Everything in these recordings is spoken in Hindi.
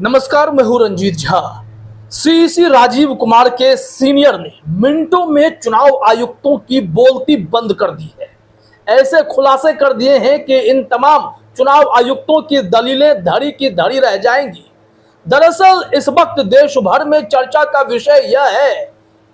नमस्कार, मैं हूं रंजीत झा। सीईसी राजीव कुमार के सीनियर ने मिनटों में चुनाव आयुक्तों की बोलती बंद कर दी है। ऐसे खुलासे कर दिए हैं कि इन तमाम चुनाव आयुक्तों की दलीलें धड़ी की धड़ी रह जाएंगी। दरअसल इस वक्त देश भर में चर्चा का विषय यह है,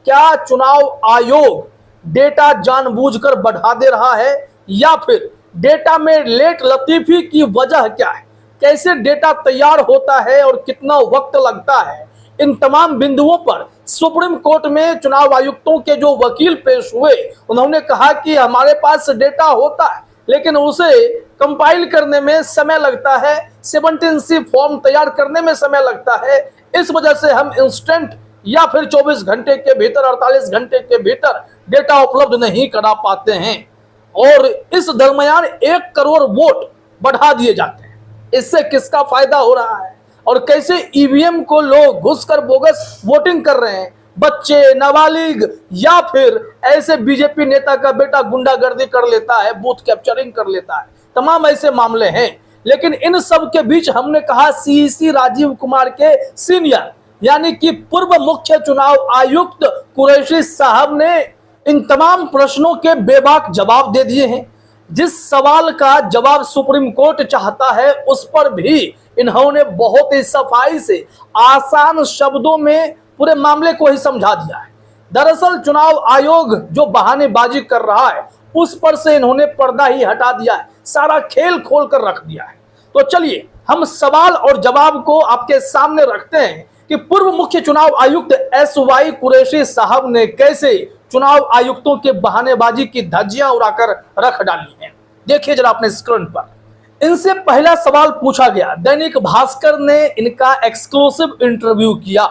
क्या चुनाव आयोग डेटा जानबूझकर बढ़ा दे रहा है या फिर डेटा में लेट लतीफी की वजह क्या है, कैसे डेटा तैयार होता है और कितना वक्त लगता है। इन तमाम बिंदुओं पर सुप्रीम कोर्ट में चुनाव आयुक्तों के जो वकील पेश हुए, उन्होंने कहा कि हमारे पास डेटा होता है लेकिन उसे कंपाइल करने में समय लगता है, 17C फॉर्म तैयार करने में समय लगता है। इस वजह से हम इंस्टेंट या फिर 24 घंटे के भीतर, 48 घंटे के भीतर डेटा उपलब्ध नहीं करा पाते हैं और इस दरमियान 1 करोड़ वोट बढ़ा दिए जाते हैं। इससे किसका फायदा हो रहा है और कैसे ईवीएम को लोग घुसकर बोगस वोटिंग कर रहे हैं, बच्चे, नाबालिग या फिर ऐसे बीजेपी नेता का बेटा गुंडागर्दी कर लेता है, बूथ कैप्चरिंग कर लेता है, तमाम ऐसे मामले हैं। लेकिन इन सब के बीच हमने कहा सीईसी राजीव कुमार के सीनियर यानी कि पूर्व मुख्य चुनाव आयुक्त कुरैशी साहब ने इन तमाम प्रश्नों के बेबाक जवाब दे दिए हैं। जिस सवाल का जवाब सुप्रीम कोर्ट चाहता है उस पर भी इन्होंने बहुत ही सफाई से आसान शब्दों में पूरे मामले को ही समझा दिया है। दरअसल चुनाव आयोग जो बहानेबाजी कर रहा है उस पर से इन्होंने पर्दा ही हटा दिया है, सारा खेल खोल कर रख दिया है। तो चलिए हम सवाल और जवाब को आपके सामने रखते हैं कि पूर्व मुख्य चुनाव आयुक्त एसवाई कुरैशी साहब ने कैसे चुनाव आयुक्तों के बहानेबाजी की धज्जियां उड़ाकर रख डाली हैं। देखिए जरा अपने स्क्रीन पर। इनसे पहला सवाल पूछा गया, दैनिक भास्कर ने इनका एक्सक्लूसिव इंटरव्यू किया।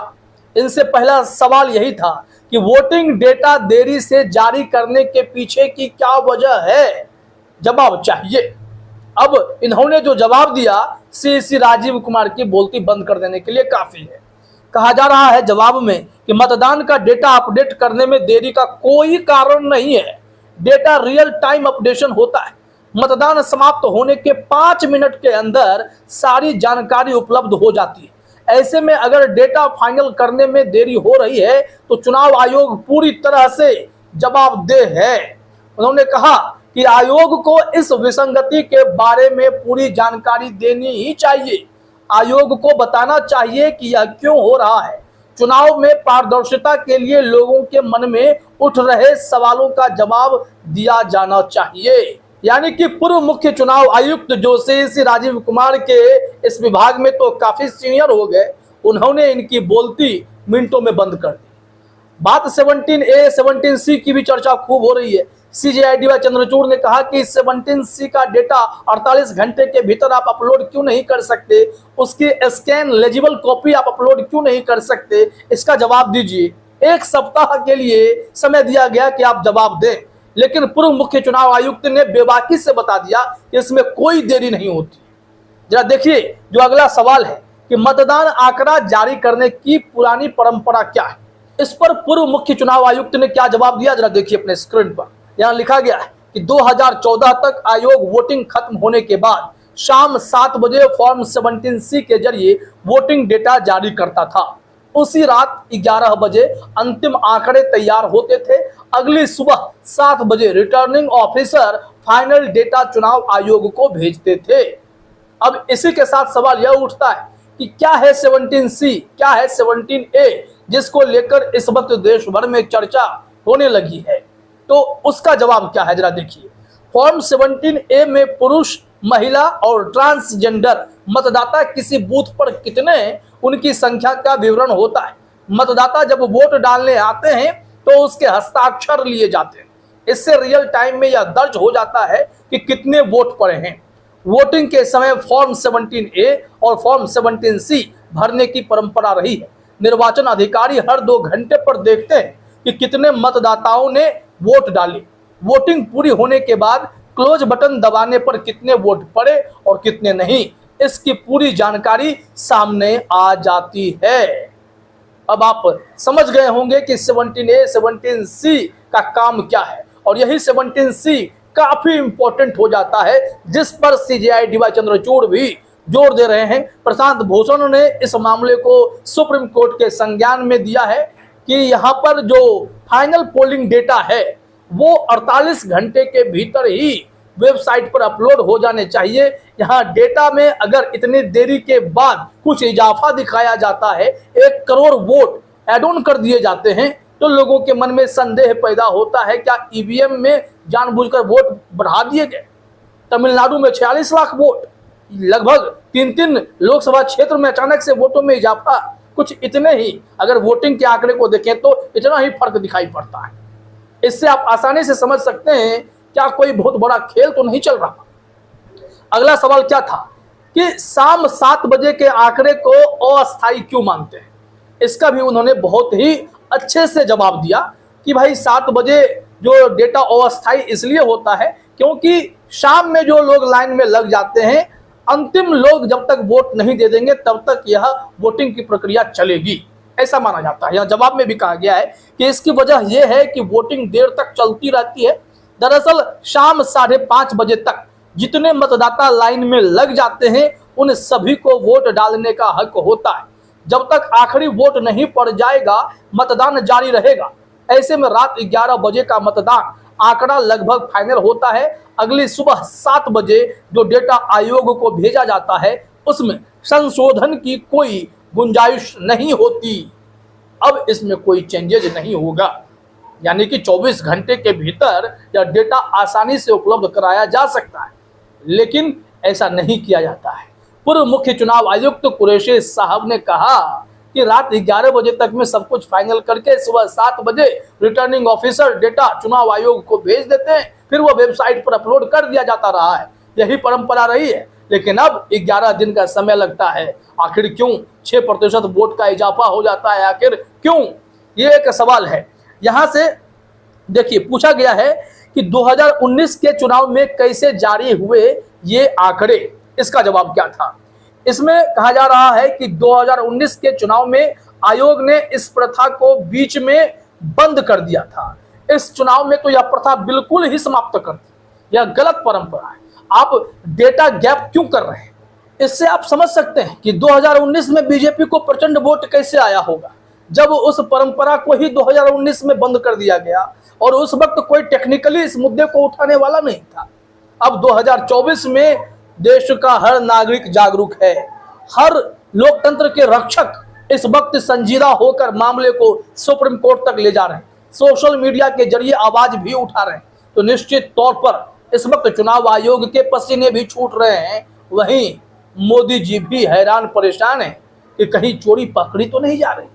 इनसे पहला सवाल यही था कि वोटिंग डेटा देरी से जारी करने के पीछे की क्या वजह है, जवाब चाहिए। अब इन्होंने जो जवाब दिया सीईसी राजीव कुमार की बोलती बंद कर देने के लिए काफी है। कहा जा रहा है जवाब में कि मतदान का डेटा अपडेट करने में देरी का कोई कारण नहीं है। डेटा रियल टाइम अपडेशन होता है। मतदान समाप्त होने के 5 मिनट के अंदर सारी जानकारी उपलब्ध हो जाती है। ऐसे में अगर डेटा फाइनल करने में देरी हो रही है तो चुनाव आयोग पूरी तरह से जवाबदेह है। उन्होंने कहा कि आयोग को इस विसंगति के बारे में पूरी जानकारी देनी ही चाहिए। आयोग को बताना चाहिए कि यह क्यों हो रहा है। चुनाव में पारदर्शिता के लिए लोगों के मन में उठ रहे सवालों का जवाब दिया जाना चाहिए। यानी कि पूर्व मुख्य चुनाव आयुक्त जो सीईसी राजीव कुमार के इस विभाग में तो काफी सीनियर हो गए, उन्होंने इनकी बोलती मिनटों में बंद कर दी। बात 17A 17C की भी चर्चा खूब हो रही है। सीजेआई डीवाई चंद्रचूड़ ने कहा कि 17C का डेटा 48 घंटे के भीतर आप अपलोड क्यों नहीं कर सकते, उसकी स्कैन लेजिबल कॉपी आप अपलोड क्यों नहीं कर सकते, इसका जवाब दीजिए। 1 सप्ताह के लिए समय दिया गया कि आप जवाब दें, लेकिन पूर्व मुख्य चुनाव आयुक्त ने बेबाकी से बता दिया कि इसमें कोई देरी नहीं होती। जरा देखिए जो अगला सवाल है कि मतदान आंकड़ा जारी करने की पुरानी परंपरा क्या है। इस पर पूर्व मुख्य चुनाव आयुक्त ने क्या जवाब दिया, जरा देखिए अपने स्क्रीन पर। यहां लिखा गया है कि 2014 तक आयोग वोटिंग खत्म होने के बाद शाम 7 बजे फॉर्म 17C के जरिए वोटिंग डेटा जारी करता था। उसी रात 11 बजे अंतिम आंकड़े तैयार होते थे। अगली सुबह 7 बजे रिटर्निंग ऑफिसर फाइनल डेटा चुनाव आयोग को भेजते थे। अब इसी के साथ सवाल यह उठता है कि क्या है 17C, क्या है 17A, जिसको लेकर इस वक्त देश भर में चर्चा होने लगी है। तो उसका जवाब क्या है, जरा देखिए। फॉर्म 17A में पुरुष, महिला और ट्रांसजेंडर मतदाता किसी बूथ पर कितने, उनकी संख्या का विवरण होता है। मतदाता जब वोट डालने आते हैं तो उसके हस्ताक्षर लिए जाते हैं। इससे रियल टाइम में यह दर्ज हो जाता है कि कितने वोट पड़े हैं। वोटिंग के समय फॉर्म 17A और फॉर्म 17C भरने की परंपरा रही है। निर्वाचन अधिकारी हर 2 घंटे पर देखते हैं कि कितने मतदाताओं ने वोट डाले। वोटिंग पूरी होने के बाद क्लोज बटन दबाने पर कितने वोट पड़े और कितने नहीं, इसकी पूरी जानकारी सामने आ जाती है। अब आप समझ गए होंगे कि 17A 17C का काम क्या है और यही 17C काफी इंपॉर्टेंट हो जाता है, जिस पर सीजेआई डीवाई चंद्रचूड़ भी जोर दे रहे हैं। प्रशांत भूषण ने इस मामले को सुप्रीम कोर्ट के संज्ञान में दिया है कि यहाँ पर जो फाइनल पोलिंग डेटा है वो 48 घंटे के भीतर ही वेबसाइट पर अपलोड हो जाने चाहिए। यहाँ डेटा में अगर इतनी देरी के बाद कुछ इजाफा दिखाया जाता है, 1 करोड़ वोट ऐड ऑन कर दिए जाते हैं, तो लोगों के मन में संदेह पैदा होता है क्या ईवीएम में जानबूझकर वोट बढ़ा दिए गए। तमिलनाडु में 46 लाख वोट, लगभग 3 लोकसभा क्षेत्र में अचानक से वोटों में इजाफा, कुछ इतने ही अगर वोटिंग के आंकड़े को देखें तो इतना ही फर्क दिखाई पड़ता है। इससे आप आसानी से समझ सकते हैं क्या कोई बहुत बड़ा खेल तो नहीं चल रहा। अगला सवाल क्या था कि शाम 7 बजे के आंकड़े को अस्थायी क्यों मानते हैं। इसका भी उन्होंने बहुत ही अच्छे से जवाब दिया कि भाई 7 बजे जो डेटा अस्थायी इसलिए होता है क्योंकि शाम में जो लोग लाइन में लग जाते हैं, अंतिम लोग जब तक वोट नहीं दे देंगे तब तक यह वोटिंग की प्रक्रिया चलेगी, ऐसा माना जाता है। यह जवाब में भी कहा गया है कि इसकी वजह यह है कि वोटिंग देर तक चलती रहती है। दरअसल शाम 5:30 बजे तक जितने मतदाता लाइन में लग जाते हैं उन सभी को वोट डालने का हक होता है। जब तक आखिरी वोट नहीं पड़ जाएगा मतदान जारी रहेगा। ऐसे में रात 11 बजे का मतदान आंकड़ा लगभग फाइनल होता है। अगली सुबह 7 बजे जो डेटा आयोग को भेजा जाता है उसमें संशोधन की कोई गुंजाइश नहीं होती। अब इसमें कोई चेंजेज नहीं होगा, यानी कि 24 घंटे के भीतर यह डेटा आसानी से उपलब्ध कराया जा सकता है, लेकिन ऐसा नहीं किया जाता है। पूर्व मुख्य चुनाव आयुक्त कुरैशी साहब ने कहा कि रात 11 बजे तक में सब कुछ फाइनल करके सुबह 7 बजे रिटर्निंग ऑफिसर डेटा चुनाव आयोग को भेज देते हैं, फिर वह वेबसाइट पर अपलोड कर दिया जाता रहा है। यही परंपरा रही है, लेकिन अब 11 दिन का समय लगता है। आखिर क्यों 6% वोट का इजाफा हो जाता है, आखिर क्यों, ये एक सवाल है। यहाँ से देखिए पूछा गया है कि 2019 के चुनाव में कैसे जारी हुए ये आंकड़े, इसका जवाब क्या था। इसमें कहा जा रहा है कि 2019 के चुनाव में आयोग ने इस प्रथा को बीच में बंद कर दिया था। इस चुनाव में तो यह प्रथा बिल्कुल ही समाप्त कर दी। यह गलत परंपरा है। आप डेटा गैप क्यों कर रहे हैं, इससे आप समझ सकते हैं कि 2019 में बीजेपी को प्रचंड वोट कैसे आया होगा, जब उस परंपरा को ही 2019 में बंद कर दिया गया और उस वक्त कोई टेक्निकली इस मुद्दे को उठाने वाला नहीं था। अब 2024 में देश का हर नागरिक जागरूक है, हर लोकतंत्र के रक्षक इस वक्त संजीदा होकर मामले को सुप्रीम कोर्ट तक ले जा रहे हैं, सोशल मीडिया के जरिए आवाज भी उठा रहे हैं। तो निश्चित तौर पर इस वक्त चुनाव आयोग के पसीने भी छूट रहे हैं। वहीं मोदी जी भी हैरान परेशान हैं कि कहीं चोरी पकड़ी तो नहीं जा रही।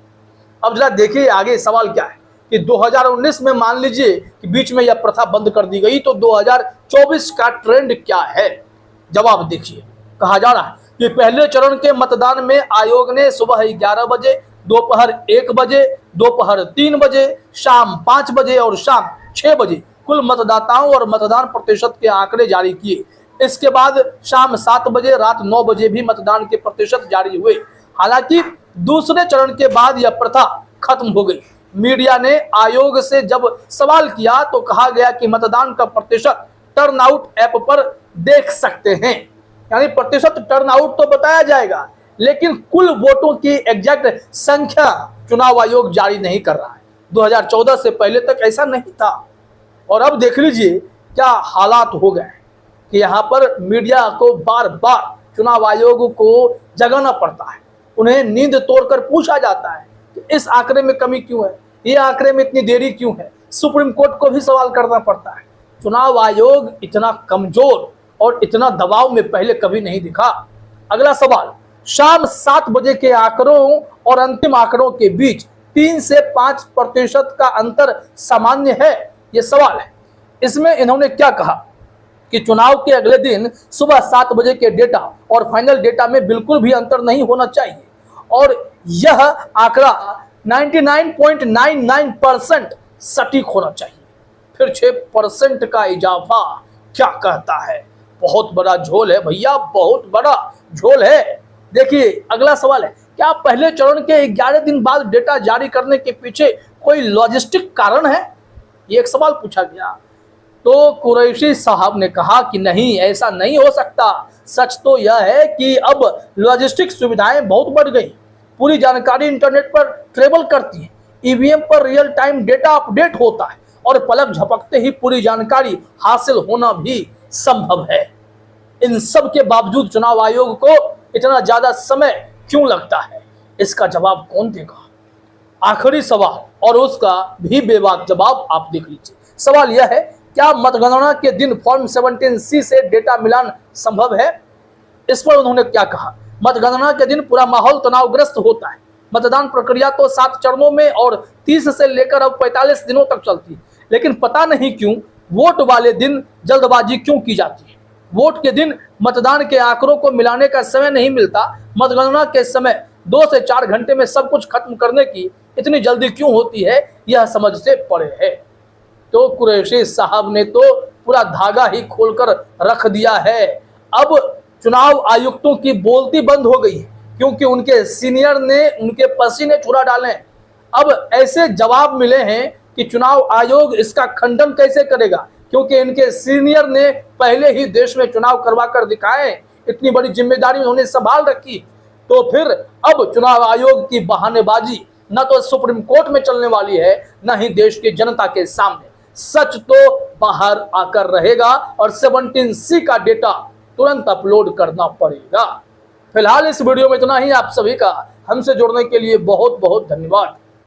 अब जरा देखिए आगे सवाल क्या है कि 2019 में मान लीजिए कि बीच में यह प्रथा बंद कर दी गई, तो 2024 का ट्रेंड क्या है। जवाब देखिए, कहा जा रहा है कि पहले चरण के मतदान में आयोग ने सुबह 11 बजे, दोपहर 1 बजे, दोपहर 3 बजे, शाम 5 बजे और शाम 6 बजे कुल मतदाताओं और मतदान प्रतिशत के आंकड़े जारी किए। इसके बाद शाम 7 बजे, रात 9 बजे भी मतदान के प्रतिशत जारी हुए। हालांकि दूसरे चरण के बाद यह प्रथा खत्म हो गई। मीडिया ने आयोग से जब सवाल किया तो कहा गया कि मतदान का प्रतिशत टर्नआउट ऐप पर देख सकते हैं, यानी प्रतिशत टर्नआउट तो बताया जाएगा, लेकिन कुल वोटों की एग्जैक्ट संख्या चुनाव आयोग जारी नहीं कर रहा है। 2014 से पहले तक ऐसा नहीं था। और अब देख लीजिए क्या हालात हो गए कि यहाँ पर मीडिया को बार बार चुनाव आयोग को जगाना पड़ता है। उन्हें नींद तोड़कर पूछा जाता है कि इस आंकड़े में कमी क्यों है, ये आंकड़े में इतनी देरी क्यों है। सुप्रीम कोर्ट को भी सवाल करना पड़ता है। चुनाव आयोग इतना कमजोर और इतना दबाव में पहले कभी नहीं दिखा। अगला सवाल, शाम 7 बजे के आंकड़ों और अंतिम आंकड़ों के बीच 3 से 5% का अंतर सामान्य है, ये सवाल है। इसमें इन्होंने क्या कहा कि चुनाव के अगले दिन सुबह 7 बजे के डेटा और फाइनल डेटा में बिल्कुल भी अंतर नहीं होना चाहिए और यह आंकड़ा 99.99% सटीक होना चाहिए। फिर 6% का इजाफा क्या कहता है। बहुत बड़ा झोल है भैया, बहुत बड़ा झोल है। देखिए अगला सवाल है, क्या पहले चरण के 11 दिन बाद डेटा जारी करने के पीछे कोई लॉजिस्टिक कारण है, ये एक सवाल पूछा गया। तो कुरैशी साहब ने कहा कि नहीं, ऐसा नहीं हो सकता। सच तो यह है कि अब लॉजिस्टिक सुविधाएं बहुत बढ़ गई, पूरी जानकारी इंटरनेट पर ट्रेवल करती है, ईवीएम पर रियल टाइम डेटा अपडेट होता है और पलक झपकते ही पूरी जानकारी हासिल होना भी संभव है। इन सब के बावजूद चुनाव आयोग को इतना ज्यादा समय क्यों लगता है, इसका जवाब कौन देगा? आखिरी सवाल और उसका भी बेबाक जवाब आप देख लीजिए। सवाल यह है, क्या मतगणना के दिन फॉर्म 17C से डेटा मिलान संभव है? इस पर उन्होंने क्या कहा, मतगणना के दिन पूरा माहौल तनावग्रस्त होता है। मतदान प्रक्रिया तो 7 चरणों में और 30 से लेकर अब 45 दिनों तक चलती है, लेकिन पता नहीं क्यों वोट वाले दिन जल्दबाजी क्यों की जाती है। वोट के दिन मतदान के आंकड़ों को मिलाने का समय नहीं मिलता। मतगणना के समय 2 से 4 घंटे में सब कुछ खत्म करने की इतनी जल्दी क्यों होती है, यह समझ से परे है। तो कुरैशी साहब ने तो पूरा धागा ही खोलकर रख दिया है। अब चुनाव आयुक्तों की बोलती बंद हो गई है, क्योंकि उनके सीनियर ने उनके पसीने चुरा डाले हैं। अब ऐसे जवाब मिले हैं कि चुनाव आयोग इसका खंडन कैसे करेगा, क्योंकि इनके सीनियर ने पहले ही देश में चुनाव करवा कर दिखाए, इतनी बड़ी जिम्मेदारी उन्होंने संभाल रखी। तो फिर अब चुनाव आयोग की बहानेबाजी न तो सुप्रीम कोर्ट में चलने वाली है, न ही देश की जनता के सामने। सच तो बाहर आकर रहेगा और 17C का डेटा तुरंत अपलोड करना पड़ेगा। फिलहाल इस वीडियो में इतना ही। आप सभी का हमसे जुड़ने के लिए बहुत बहुत धन्यवाद।